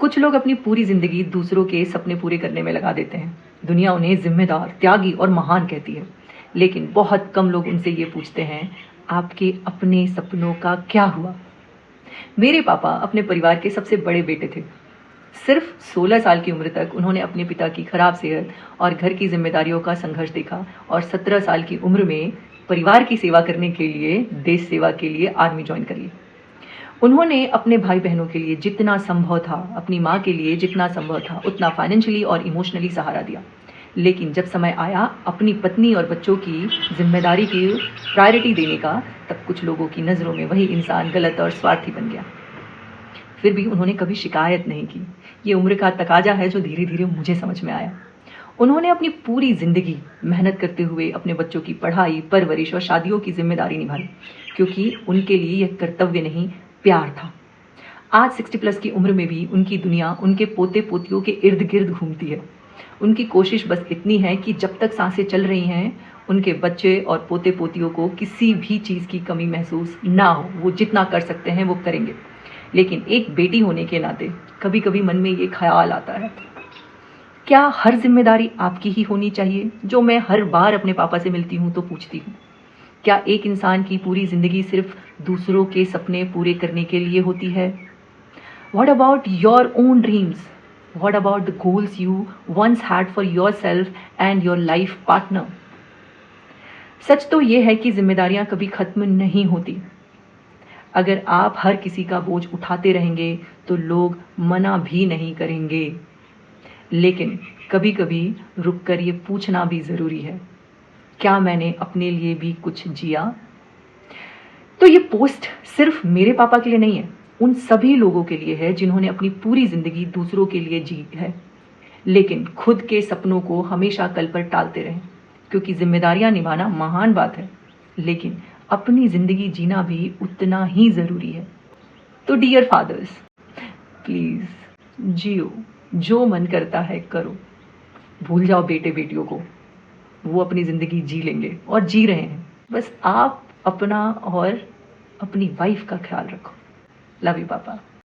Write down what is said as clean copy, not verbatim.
कुछ लोग अपनी पूरी जिंदगी दूसरों के सपने पूरे करने में लगा देते हैं। दुनिया उन्हें जिम्मेदार, त्यागी और महान कहती है, लेकिन बहुत कम लोग उनसे ये पूछते हैं, आपके अपने सपनों का क्या हुआ? मेरे पापा अपने परिवार के सबसे बड़े बेटे थे। सिर्फ 16 साल की उम्र तक उन्होंने अपने पिता की खराब सेहत और घर की जिम्मेदारियों का संघर्ष देखा और 17 साल की उम्र में परिवार की सेवा करने के लिए, देश सेवा के लिए आर्मी ज्वाइन कर ली। उन्होंने अपने भाई बहनों के लिए जितना संभव था, अपनी माँ के लिए जितना संभव था, उतना फाइनेंशियली और इमोशनली सहारा दिया। लेकिन जब समय आया अपनी पत्नी और बच्चों की जिम्मेदारी की प्रायोरिटी देने का, तब कुछ लोगों की नज़रों में वही इंसान गलत और स्वार्थी बन गया। फिर भी उन्होंने कभी शिकायत नहीं की। ये उम्र का तकाजा है जो धीरे धीरे मुझे समझ में आया। उन्होंने अपनी पूरी जिंदगी मेहनत करते हुए अपने बच्चों की पढ़ाई, परवरिश और शादियों की जिम्मेदारी निभाई, क्योंकि उनके लिए यह कर्तव्य नहीं, प्यार था। आज 60 प्लस की उम्र में भी उनकी दुनिया उनके पोते पोतियों के इर्द गिर्द घूमती है। उनकी कोशिश बस इतनी है कि जब तक सांसें चल रही हैं, उनके बच्चे और पोते पोतियों को किसी भी चीज़ की कमी महसूस ना हो। वो जितना कर सकते हैं वो करेंगे। लेकिन एक बेटी होने के नाते कभी कभी मन में ये ख्याल आता है, क्या हर जिम्मेदारी आपकी ही होनी चाहिए? जो मैं हर बार अपने पापा से मिलती हूँ तो पूछती हूँ, क्या एक इंसान की पूरी जिंदगी सिर्फ दूसरों के सपने पूरे करने के लिए होती है? What about your own dreams? What about the goals you once had for yourself and your life partner? सच तो ये है कि जिम्मेदारियां कभी खत्म नहीं होती। अगर आप हर किसी का बोझ उठाते रहेंगे तो लोग मना भी नहीं करेंगे। लेकिन कभी कभी रुककर ये पूछना भी ज़रूरी है, क्या मैंने अपने लिए भी कुछ जिया? तो ये पोस्ट सिर्फ मेरे पापा के लिए नहीं है, उन सभी लोगों के लिए है जिन्होंने अपनी पूरी ज़िंदगी दूसरों के लिए जी है, लेकिन खुद के सपनों को हमेशा कल पर टालते रहें। क्योंकि जिम्मेदारियां निभाना महान बात है, लेकिन अपनी ज़िंदगी जीना भी उतना ही ज़रूरी है। तो डियर फादर्स, प्लीज़ जियो, जो मन करता है करो। भूल जाओ बेटे बेटियों को, वो अपनी ज़िंदगी जी लेंगे और जी रहे हैं। बस आप अपना और अपनी वाइफ का ख्याल रखो। लव यू पापा।